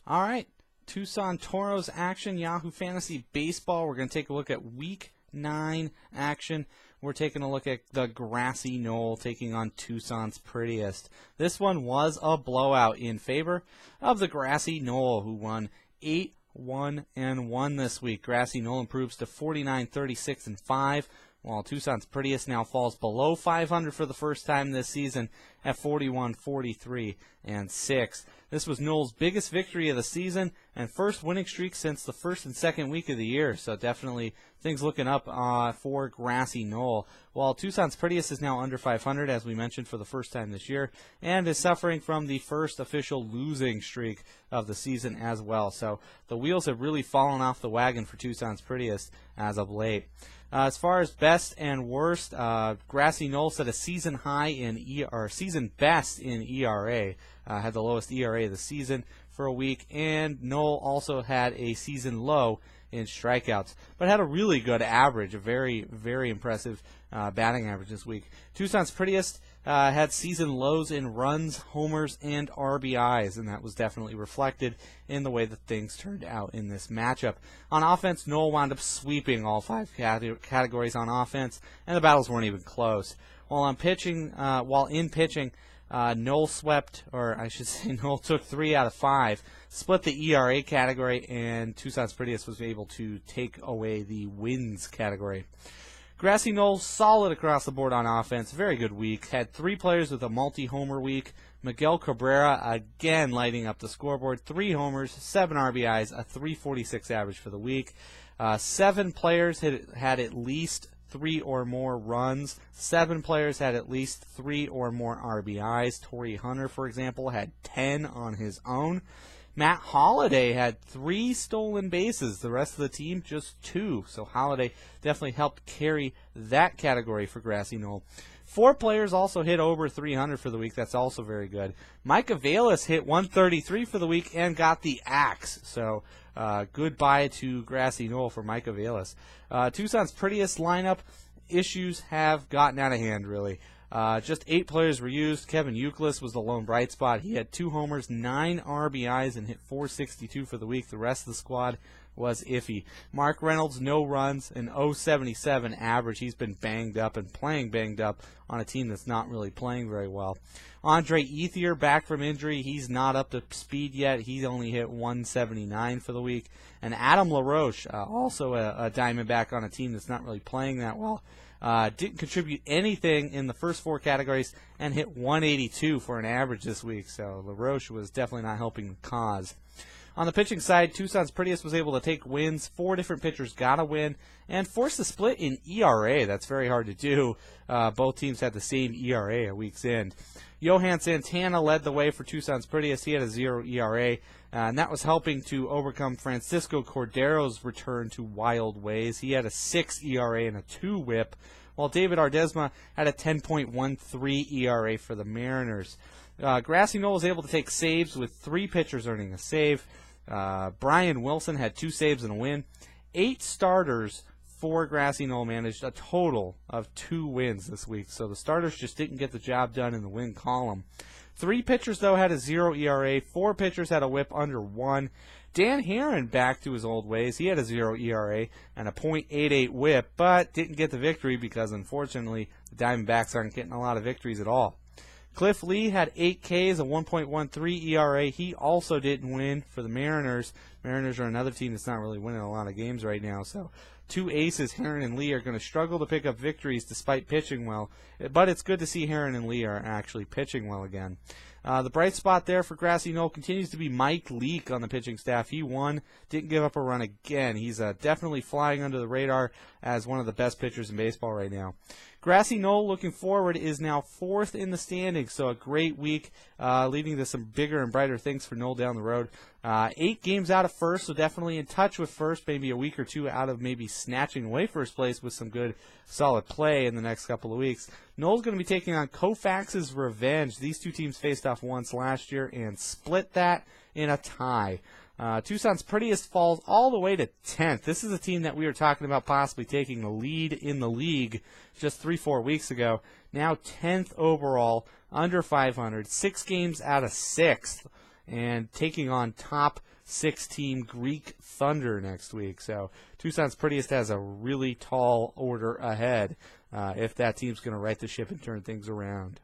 All right, Tucson Toros action, Yahoo Fantasy Baseball. We're going to take a look at Week 9 action. We're taking a look at the Grassy Knoll taking on Tucsons Prettiest. This one was a blowout in favor of the Grassy Knoll, who won 8-1-1 this week. Grassy Knoll improves to 49-36-5. While Tucsons Prettiest now falls below 500 for the first time this season at 41-43-6. This was Knoll's biggest victory of the season and first winning streak since the first and second week of the year. So definitely things looking up for Grassy Knoll. While Tucsons Prettiest is now under 500, as we mentioned, for the first time this year, and is suffering from the first official losing streak of the season as well. So the wheels have really fallen off the wagon for Tucsons Prettiest as of late. As far as best and worst, Grassy Knoll set a season high in season best in ERA. Had the lowest ERA of the season for a week, and Knoll also had a season low in strikeouts, but had a really good average, a very, very impressive batting average this week. Tucsons Prettiest had season lows in runs, homers, and RBIs, and that was definitely reflected in the way that things turned out in this matchup. On offense, Knoll wound up sweeping all 5 categories on offense, and the battles weren't even close. While in pitching, Knoll swept, or I should say Knoll took 3 out of 5, split the ERA category, and Tucsons Prettiest was able to take away the wins category. Grassy Knoll solid across the board on offense, very good week. Had 3 players with a multi-homer week. Miguel Cabrera again lighting up the scoreboard, 3 homers, 7 RBIs, a 346 average for the week. 7 players had at least 3 or more runs. 7 players had at least 3 or more RBIs. Torrey Hunter, for example, had 10 on his own. Matt Holliday had 3 stolen bases. The rest of the team, just 2. So Holliday definitely helped carry that category for Grassy Knoll. 4 players also hit over 300 for the week. That's also very good. Mike Avalis hit 133 for the week and got the axe. So goodbye to Grassy Knoll for Mike Avalis. Tucsons Prettiest lineup issues have gotten out of hand, really. Just 8 players were used. Kevin Euclid was the lone bright spot. He had 2 homers, 9 RBIs, and hit 462 for the week. The rest of the squad was iffy. Mark Reynolds, no runs, an 0.77 average. He's been banged up and playing banged up on a team that's not really playing very well. Andre Ethier, back from injury. He's not up to speed yet. He only hit 179 for the week. And Adam LaRoche, also a Diamondback on a team that's not really playing that well. Didn't contribute anything in the first 4 categories and hit 182 for an average this week. So LaRoche was definitely not helping the cause. On the pitching side, Tucsons Prettiest was able to take wins. 4 different pitchers got a win and forced a split in ERA. That's very hard to do. Both teams had the same ERA at week's end. Johan Santana led the way for Tucsons Prettiest. He had a 0 ERA, and that was helping to overcome Francisco Cordero's return to wild ways. He had a 6 ERA and a 2 whip, while David Ardesma had a 10.13 ERA for the Mariners. Grassy Knoll was able to take saves with 3 pitchers earning a save. Brian Wilson had 2 saves and a win. 8 starters for Grassy Knoll managed a total of 2 wins this week. So the starters just didn't get the job done in the win column. 3 pitchers, though, had a 0 ERA. 4 pitchers had a whip under 1. Dan Herron back to his old ways. He had a 0 ERA and a .88 whip, but didn't get the victory because, unfortunately, the Diamondbacks aren't getting a lot of victories at all. Cliff Lee had 8 Ks, a 1.13 ERA. He also didn't win for the Mariners. Mariners are another team that's not really winning a lot of games right now. So 2 aces, Herron and Lee, are going to struggle to pick up victories despite pitching well. But it's good to see Herron and Lee are actually pitching well again. The bright spot there for Grassy Knoll continues to be Mike Leake on the pitching staff. He won, didn't give up a run again. He's definitely flying under the radar as one of the best pitchers in baseball right now. Grassy Knoll, looking forward, is now 4th in the standings, so a great week, leading to some bigger and brighter things for Knoll down the road. 8 games out of first, so definitely in touch with first, maybe a week or 2 out of maybe snatching away first place with some good, solid play in the next couple of weeks. Knoll's going to be taking on Koufax's Revenge. These 2 teams faced off once last year and split that in a tie. Tucsons Prettiest falls all the way to 10th. This is a team that we were talking about possibly taking the lead in the league just 3-4 weeks ago. Now 10th overall, under 500, 6 games out of 6th. and taking on top 6 team Greek Thunder next week. So Tucson's Prettiest has a really tall order ahead if that team's going to right the ship and turn things around.